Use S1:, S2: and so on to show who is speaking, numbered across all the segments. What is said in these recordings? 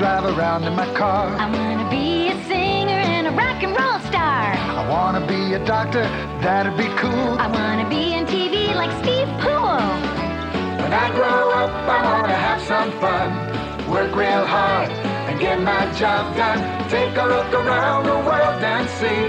S1: drive around in my car.
S2: I wanna be a singer and a rock and roll star.
S1: I wanna be a doctor, that'd be cool.
S2: I wanna be on TV like Steve Poole.
S1: When I grow up, I wanna have some fun. Work real hard and get my job done. Take a look around the world and see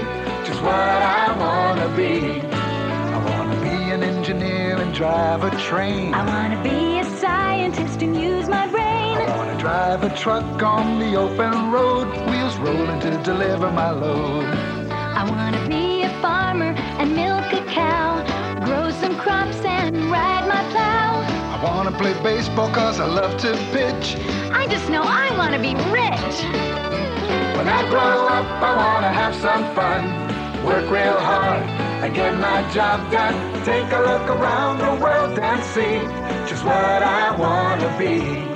S1: just what I wanna be. I wanna be an engineer and drive a train.
S2: I wanna be a scientist and use my brain.
S1: I wanna drive a truck on the open road, wheels rolling to deliver my load.
S2: I wanna be a farmer and milk a cow, grow some crops and ride my plow.
S1: I wanna play baseball cause I love to pitch.
S2: I just know I wanna be rich.
S1: When I grow up, I wanna have some fun. Work real hard and get my job done. Take a look around the world and see just what I wanna be.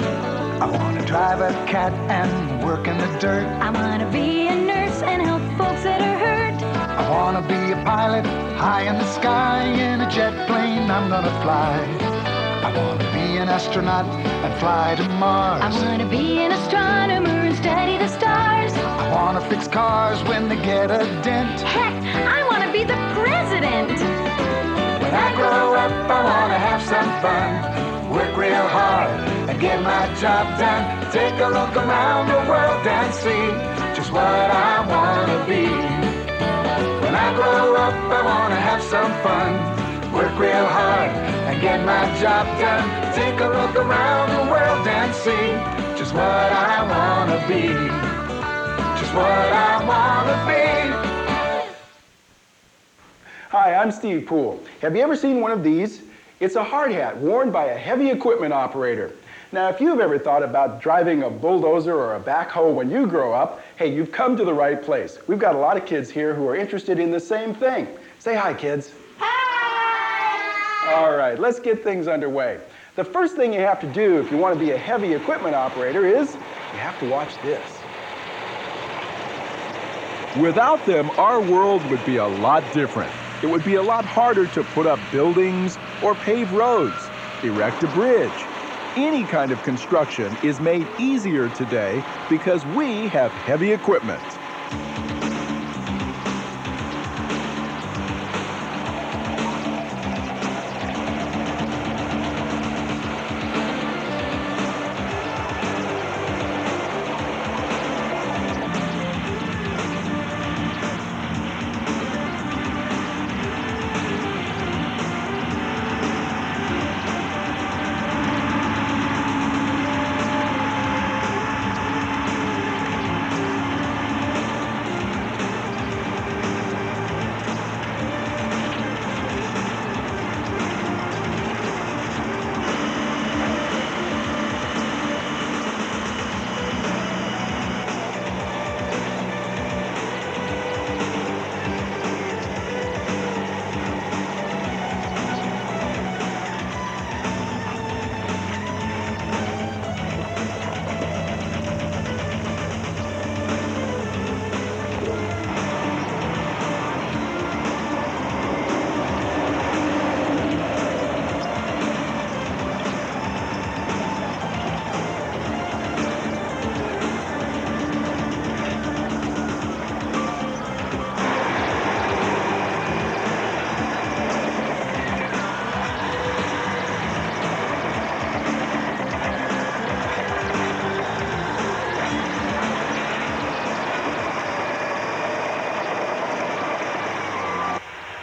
S1: I wanna drive a cat and work in the dirt.
S2: I wanna be a nurse and help folks that are hurt.
S1: I wanna be a pilot high in the sky in a jet plane I'm gonna fly. I wanna be an astronaut and fly to Mars.
S2: I wanna be an astronomer and study the stars.
S1: I wanna fix cars when they get a dent.
S2: Heck, I wanna be the president.
S1: When I grow up, I wanna have some fun. Work real hard and get my job done. Take a look around the world and see just what I wanna be. When I grow up, I wanna have some fun. Work real hard and get my job done. Take a look around the world and see just what I wanna be. Just what I wanna be.
S3: Hi, I'm Steve Poole. Have you ever seen one of these? It's a hard hat worn by a heavy equipment operator. Now, if you've ever thought about driving a bulldozer or a backhoe when you grow up, hey, you've come to the right place. We've got a lot of kids here who are interested in the same thing. Say hi, kids. Hi! All right, let's get things underway. The first thing you have to do if you want to be a heavy equipment operator is you have to watch this.
S4: Without them, our world would be a lot different. It would be a lot harder to put up buildings or pave roads, erect a bridge. Any kind of construction is made easier today because we have heavy equipment.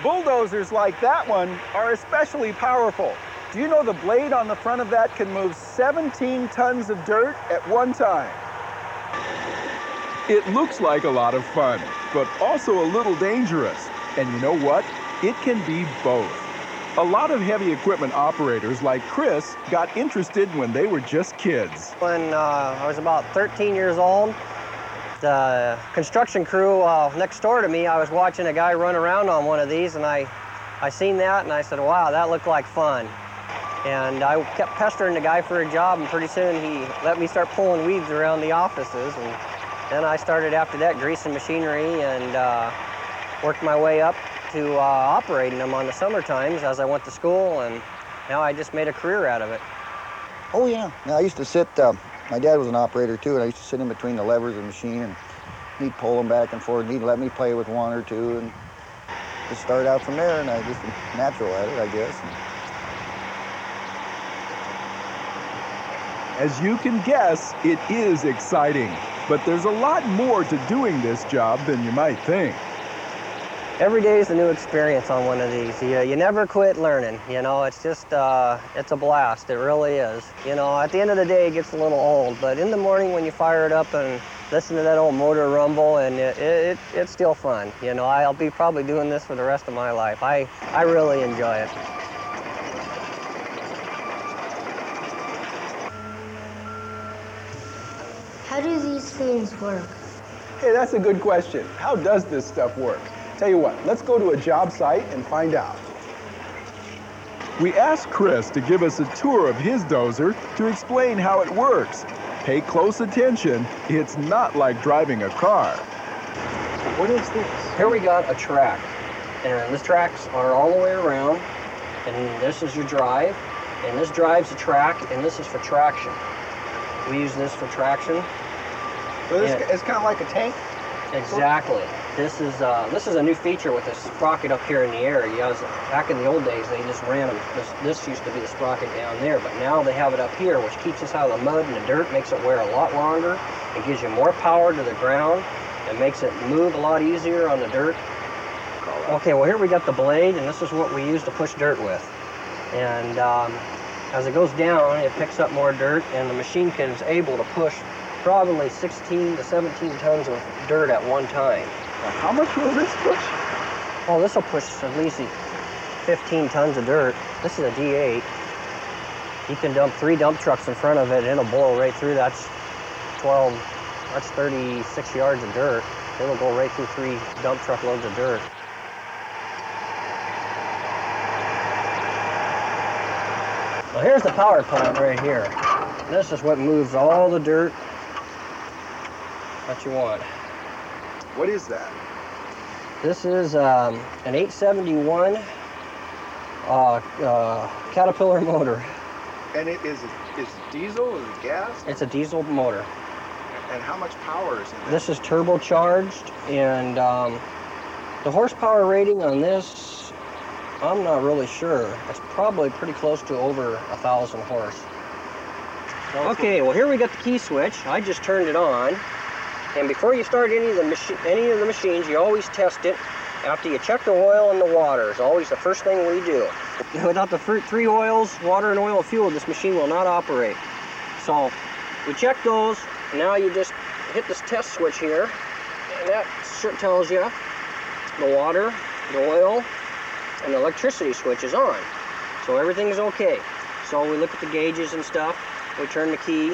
S3: Bulldozers like that one are especially powerful. Do you know the blade on the front of that can move 17 tons of dirt at one time?
S4: It looks like a lot of fun, but also a little dangerous. And you know what? It can be both. A lot of heavy equipment operators like Chris got interested when they were just kids.
S5: When I was about 13 years old, the construction crew next door to me, I was watching a guy run around on one of these, and I seen that and I said, wow, that looked like fun. And I kept pestering the guy for a job, and pretty soon he let me start pulling weeds around the offices. And then I started after that greasing machinery and worked my way up to operating them on the summer times as I went to school, and now I just made a career out of it.
S6: Oh yeah, now, I used to sit My dad was an operator too, and I used to sit in between the levers of the machine, and he'd pull them back and forth, and he'd let me play with one or two, and just start out from there, and I just natural at it, I guess.
S4: As you can guess, it is exciting, but there's a lot more to doing this job than you might think.
S5: Every day is a new experience on one of these. You never quit learning, you know, it's just, it's a blast, it really is. You know, at the end of the day it gets a little old, but in the morning when you fire it up and listen to that old motor rumble, and it's still fun. You know, I'll be probably doing this for the rest of my life. I really enjoy it.
S7: How do these things work?
S3: Hey, that's a good question. How does this stuff work? Tell you what, let's go to a job site and find out.
S4: We asked Chris to give us a tour of his dozer to explain how it works. Pay close attention, it's not like driving a car.
S3: What is this?
S5: Here we got a track, and these tracks are all the way around, and this is your drive, and this drives the track, and this is for traction. We use this for traction.
S3: So this it's kind of like a tank?
S5: Exactly. This is a new feature with this sprocket up here in the air. Back in the old days, they just ran them. This used to be the sprocket down there, but now they have it up here, which keeps us out of the mud and the dirt, makes it wear a lot longer. It gives you more power to the ground. It makes it move a lot easier on the dirt. Okay, well here we got the blade, and this is what we use to push dirt with. And as it goes down, it picks up more dirt, and the machine is able to push probably 16 to 17 tons of dirt at one time.
S3: Now, how much will this push?
S5: Oh, this will push at least 15 tons of dirt. This is a D8. You can dump 3 dump trucks in front of it, and it'll blow right through. That's 36 yards of dirt. It'll go right through 3 dump truck loads of dirt. Well, here's the power plant right here. This is what moves all the dirt that you want.
S3: What is that?
S5: This is an 871 Caterpillar motor.
S3: And it is diesel? Is it gas?
S5: It's a diesel motor.
S3: And how much power is in that?
S5: This is turbocharged, and the horsepower rating on this, I'm not really sure. It's probably pretty close to over 1,000 horse. Okay, well here we got the key switch. I just turned it on. And before you start any of the machines, you always test it after you check the oil and the water. It's always the first thing we do. Without the 3 oils, water and oil fuel, this machine will not operate. So we check those, and now you just hit this test switch here, and that tells you the water, the oil, and the electricity switch is on. So everything's okay. So we look at the gauges and stuff, we turn the key,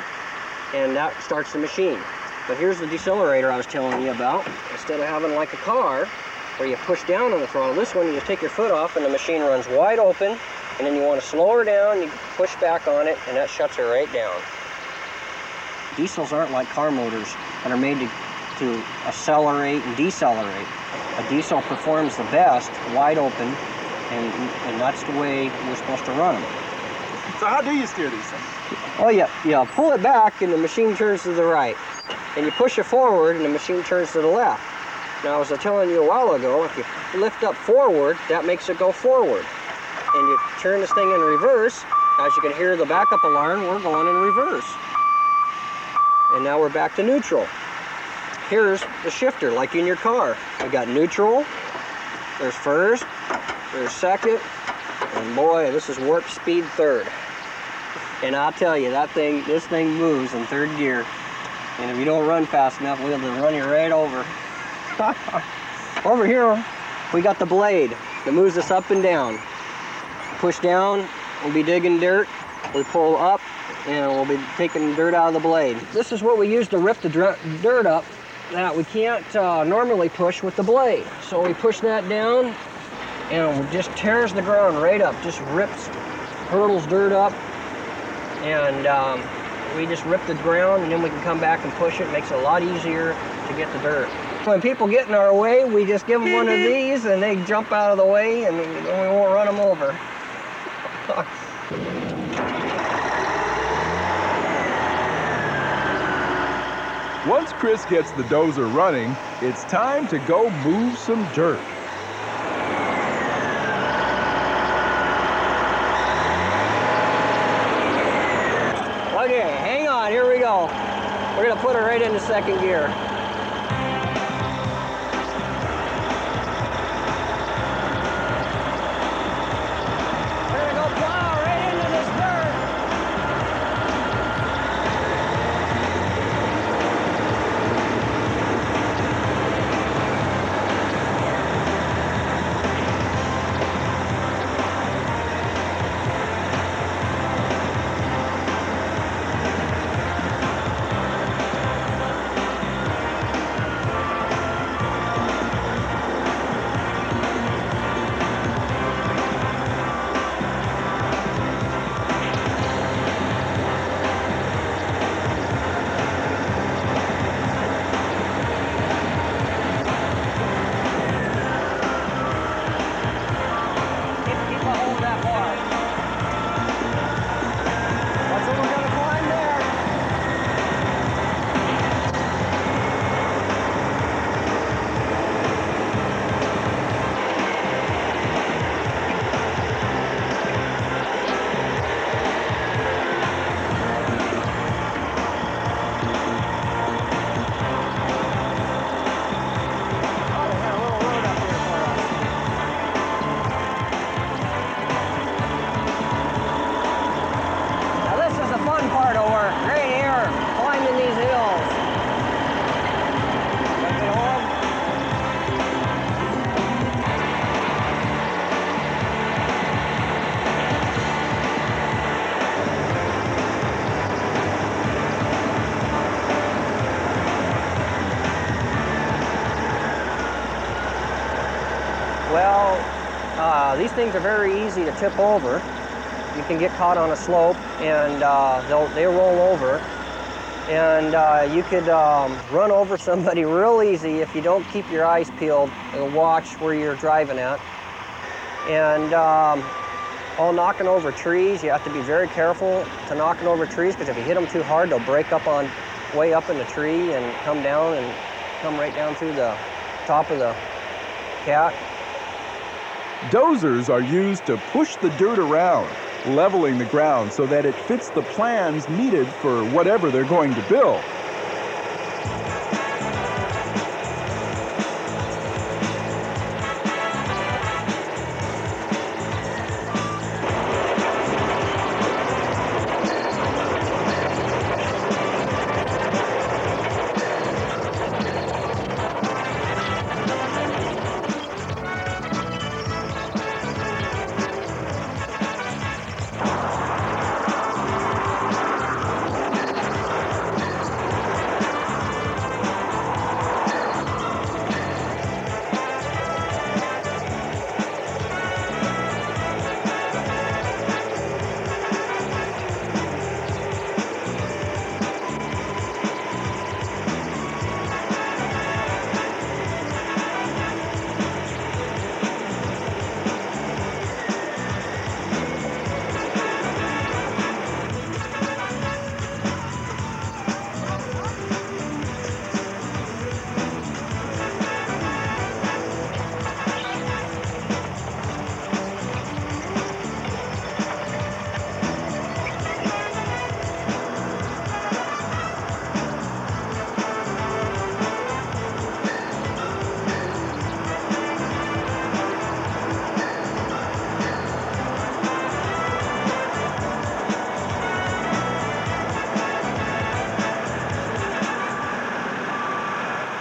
S5: and that starts the machine. But here's the decelerator I was telling you about. Instead of having like a car where you push down on the throttle, this one you just take your foot off and the machine runs wide open, and then you want to slow her down, you push back on it, and that shuts her right down. Diesels aren't like car motors that are made to accelerate and decelerate. A diesel performs the best wide open, and that's the way we're supposed to run them.
S3: So how do you steer these things?
S5: Oh yeah, pull it back and the machine turns to the right. And you push it forward and the machine turns to the left. Now, as I was telling you a while ago, if you lift up forward, that makes it go forward. And you turn this thing in reverse, as you can hear the backup alarm, we're going in reverse. And now we're back to neutral. Here's the shifter, like in your car. We got neutral, there's first, there's second, and boy, this is warp speed third. And I'll tell you, this thing moves in third gear. And if you don't run fast enough, we'll just run you right over. Over here, we got the blade that moves us up and down. Push down, we'll be digging dirt. We pull up, and we'll be taking dirt out of the blade. This is what we use to rip the dirt up that we can't normally push with the blade. So we push that down, and it just tears the ground right up, just hurdles dirt up, and we just rip the ground, and then we can come back and push it. It makes it a lot easier to get the dirt. When people get in our way, we just give them one of these, and they jump out of the way, and we won't run them over.
S4: Once Chris gets the dozer running, it's time to go move some dirt.
S5: Okay, hang on, here we go. We're gonna put it right into second gear. We're gonna go plow right into this dirt. Keep a hold of that bar. That's what we're gonna climb there. Oh, they got a little road up here for us. Now this is the fun part of work, right here, climbing these hills. Got a good hold? Well, these things are very easy to tip over. You can get caught on a slope and they roll over. And you could run over somebody real easy if you don't keep your eyes peeled and watch where you're driving at. And all knocking over trees, you have to be very careful to knocking over trees, because if you hit them too hard, they'll break up on way up in the tree and come down and come right down through the top of the cat.
S4: Dozers are used to push the dirt around, leveling the ground so that it fits the plans needed for whatever they're going to build.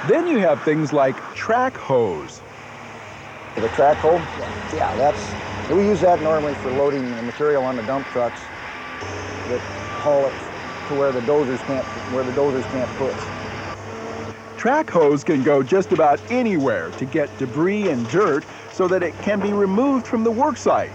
S4: Then you have things like track hose.
S6: The track hoe, yeah, we use that normally for loading the material on the dump trucks that haul it to where the dozers can't push.
S4: Track hose can go just about anywhere to get debris and dirt so that it can be removed from the work site.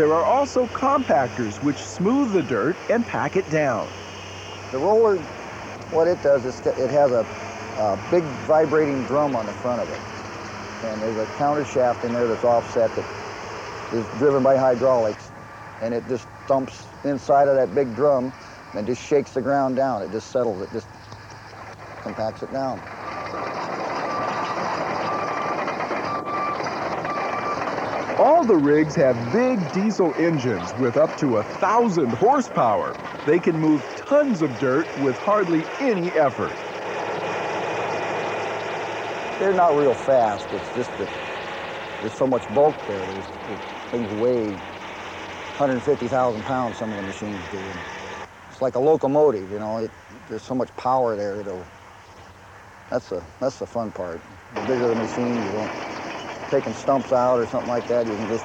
S4: There are also compactors which smooth the dirt and pack it down.
S6: The roller, what it does is it has a big vibrating drum on the front of it. And there's a counter shaft in there that's offset that is driven by hydraulics. And it just thumps inside of that big drum and just shakes the ground down. It just settles it, just compacts it down.
S4: All the rigs have big diesel engines with up to 1,000 horsepower. They can move tons of dirt with hardly any effort.
S6: They're not real fast. It's just that there's so much bulk there. Things weigh 150,000 pounds, some of the machines do. It's like a locomotive, you know. There's so much power there. That's the fun part. The bigger the machine, you don't taking stumps out or something like that, you can just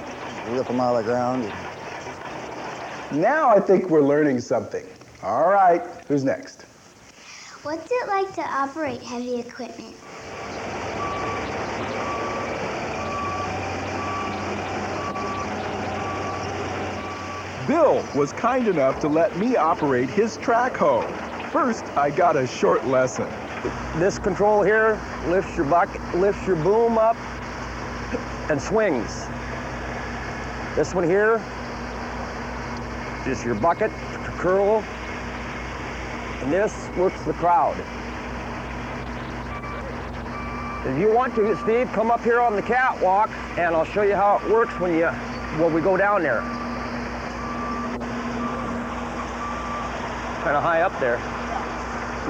S6: rip them out of the ground.
S3: Now I think we're learning something. All right, who's next?
S7: What's it like to operate heavy equipment?
S4: Bill was kind enough to let me operate his track hoe. First, I got a short lesson.
S5: This control here lifts your bucket, lifts your boom up and swings. This one here is your bucket curl, and this works the crowd. If you want to, Steve, come up here on the catwalk and I'll show you how it works when we go down there. Kind of high up there.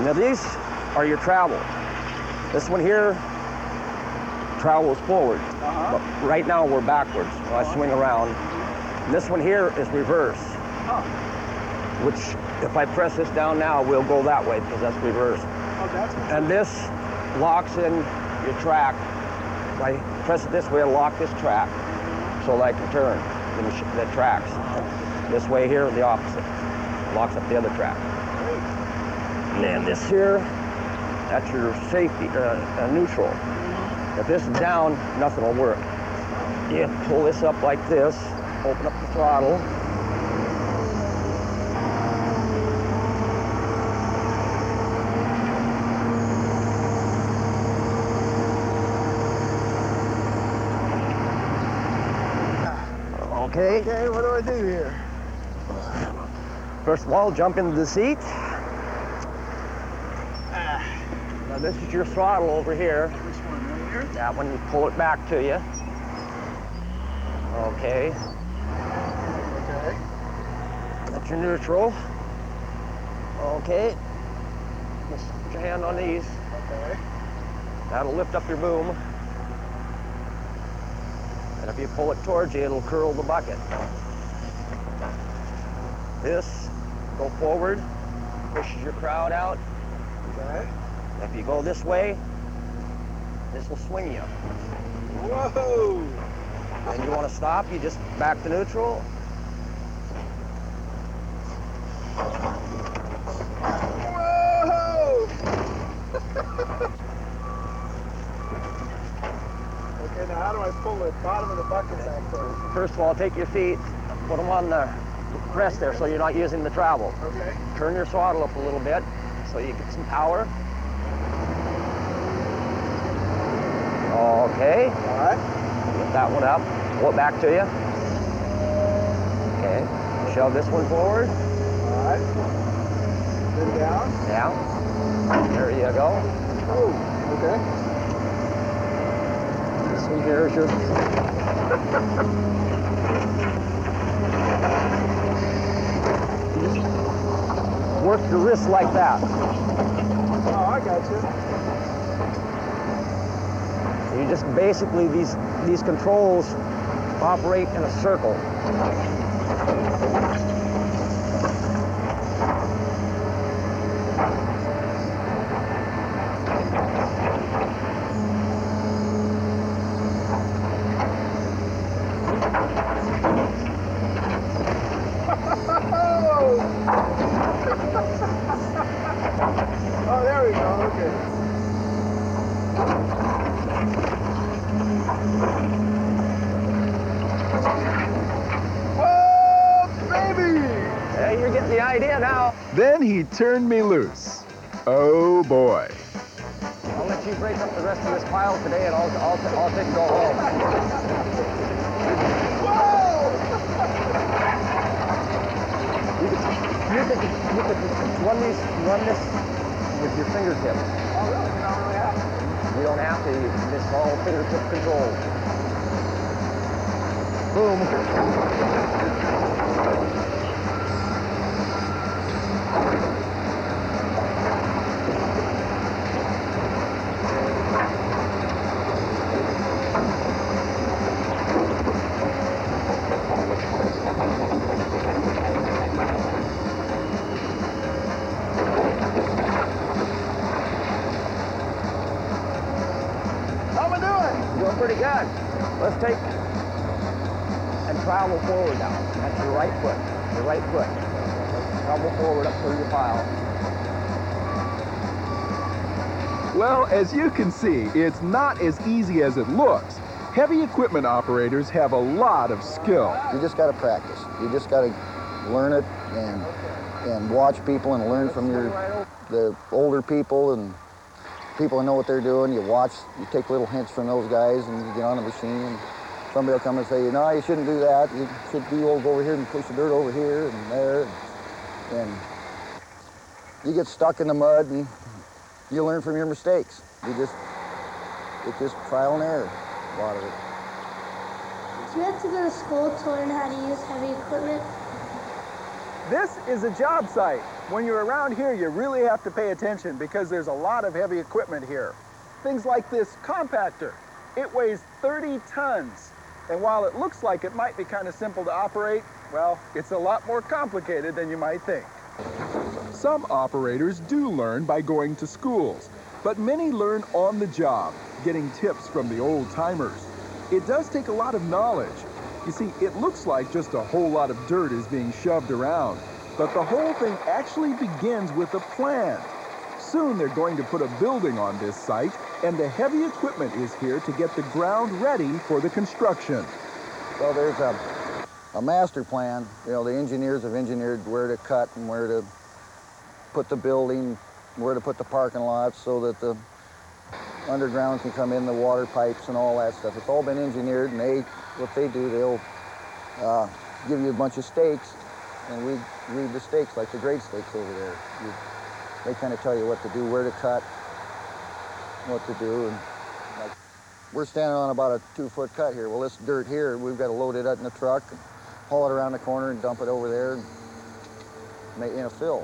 S5: Now these are your travel. This one here travels forward, but right now we're backwards. So I swing around. And this one here is reverse, which if I press this down now, we'll go that way because that's reverse. And this locks in your track. If I press it this way, it'll lock this track so that I can turn the tracks. This way here, the opposite. Locks up the other track. And then this here, that's your safety, neutral. If this is down, nothing will work. You pull this up like this, open up the throttle. Okay.
S3: Okay, what do I do here?
S5: First of all, jump into the seat. Now this is your throttle over here.
S3: Which one, right here?
S5: That one, you pull it back to you. Okay.
S3: Okay.
S5: That's your neutral. Okay. Just put your hand on these.
S3: Okay.
S5: That'll lift up your boom. And if you pull it towards you, it'll curl the bucket. This, go forward, pushes your crowd out.
S3: Okay.
S5: If you go this way, this will swing you.
S3: Whoa!
S5: And you want to stop, you just back to neutral.
S3: Whoa! Okay, now how do I pull the bottom of the bucket back there?
S5: First of all, take your feet, put them on the rest there so you're not using the travel.
S3: Okay.
S5: Turn your throttle up a little bit so you get some power. Okay.
S3: All right.
S5: Lift that one up, pull it back to you. Okay. Shove this one forward.
S3: All right. Then down.
S5: Down. There you go.
S3: Oh, okay.
S5: This one here is your... You just work your wrist like that.
S3: Oh, I got you.
S5: You just basically, these controls operate in a circle.
S3: Oh, there we go, okay. Whoa!
S5: get the idea now.
S4: Then he turned me loose. Oh boy.
S5: I'll let you break up the rest of this pile today, and I'll take it all home. You could run this with your fingertips.
S3: Oh, really? You don't really have to.
S5: You don't have to. It's all fingertip control. Boom.
S3: How am I doing?
S5: Doing pretty good. Let's take and travel forward now. That's your right foot. Your right foot. Travel forward up through your pile.
S4: Well, as you can see, it's not as easy as it looks. Heavy equipment operators have a lot of skill.
S6: You just got to practice. You just got to learn it and watch people and learn from the older people and people who know what they're doing. You watch, you take little hints from those guys, and you get on the machine, and somebody will come and say, no, you shouldn't do that. You should go over here and push the dirt over here and there. And you get stuck in the mud, and you learn from your mistakes. It's just trial and error, a lot of it.
S7: Do you have to go to school to learn how to use heavy equipment?
S3: This is a job site. When you're around here, you really have to pay attention because there's a lot of heavy equipment here. Things like this compactor. It weighs 30 tons. And while it looks like it might be kind of simple to operate, well, it's a lot more complicated than you might think.
S4: Some operators do learn by going to schools, but many learn on the job, getting tips from the old-timers. It does take a lot of knowledge. You see, it looks like just a whole lot of dirt is being shoved around, but the whole thing actually begins with a plan. Soon they're going to put a building on this site, and the heavy equipment is here to get the ground ready for the construction.
S6: Well, there's a master plan. You know, the engineers have engineered where to cut and where to put the building, where to put the parking lots so that the underground can come in, the water pipes and all that stuff. It's all been engineered, and what they do, they'll give you a bunch of stakes, and we read the stakes like the grade stakes over there. They kind of tell you what to do, where to cut, what to do. And like, we're standing on about a 2-foot cut here. Well, this dirt here, we've got to load it up in a truck, and haul it around the corner and dump it over there and make in a fill.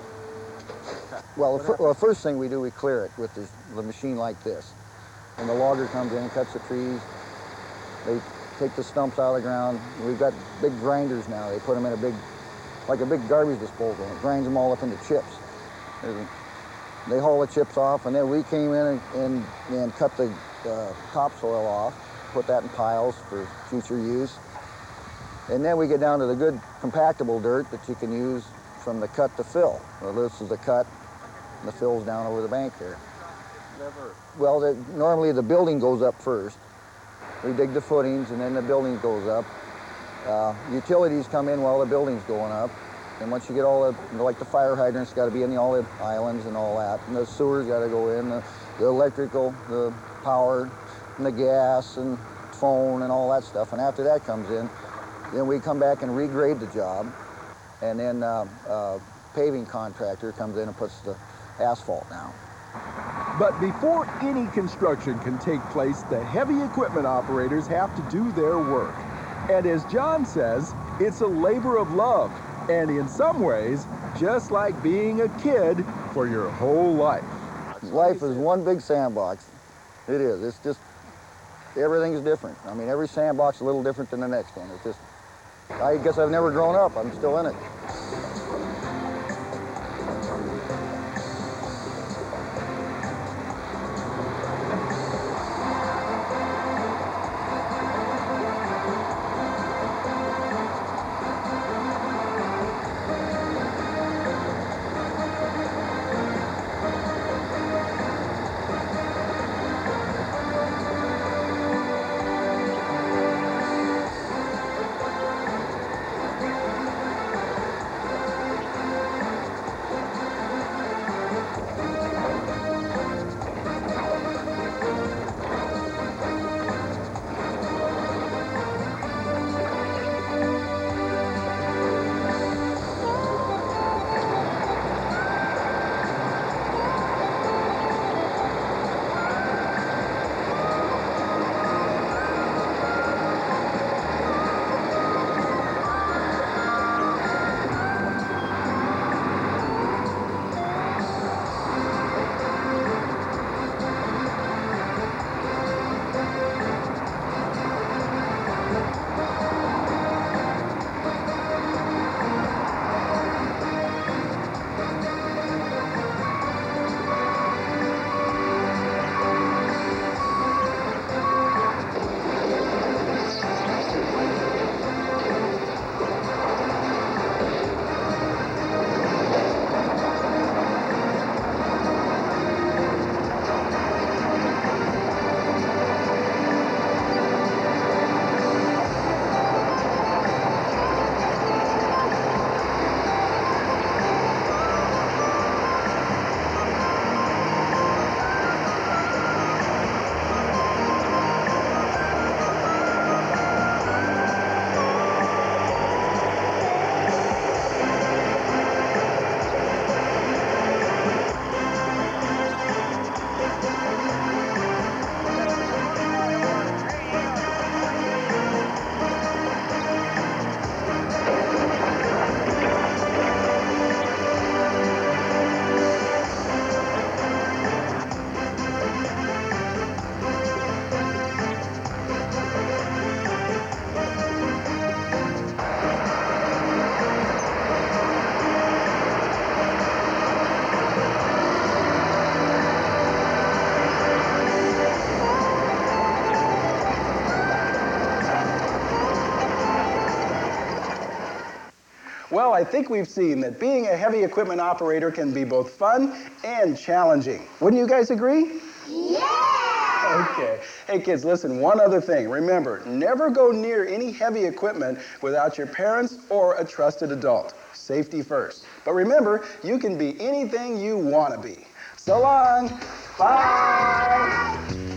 S6: Well, the first thing we do, we clear it with the machine like this. And the logger comes in and cuts the trees. They take the stumps out of the ground. We've got big grinders now. They put them in like a big garbage disposal. It grinds them all up into chips. They haul the chips off, and then we came in and cut the topsoil off, put that in piles for future use. And then we get down to the good compactable dirt that you can use from the cut to fill. Well, this is the cut, and the fill's down over the bank there. Well, normally the building goes up first. We dig the footings, and then the building goes up. Utilities come in while the building's going up. And once you get all the, like the fire hydrants got to be in all the islands and all that. And the sewer's got to go in, the electrical, the power, and the gas, and phone, and all that stuff. And after that comes in, then we come back and regrade the job. And then paving contractor comes in and puts the asphalt down.
S4: But before any construction can take place, the heavy equipment operators have to do their work. And as John says, it's a labor of love. And in some ways, just like being a kid for your whole life.
S6: Life is one big sandbox. It is. It's just, everything's different. I mean, every sandbox is a little different than the next one. It's just, I guess I've never grown up. I'm still in it.
S3: Well, I think we've seen that being a heavy equipment operator can be both fun and challenging. Wouldn't you guys agree? Yeah! Okay. Hey kids, listen, one other thing. Remember, never go near any heavy equipment without your parents or a trusted adult. Safety first. But remember, you can be anything you want to be. So long. Bye.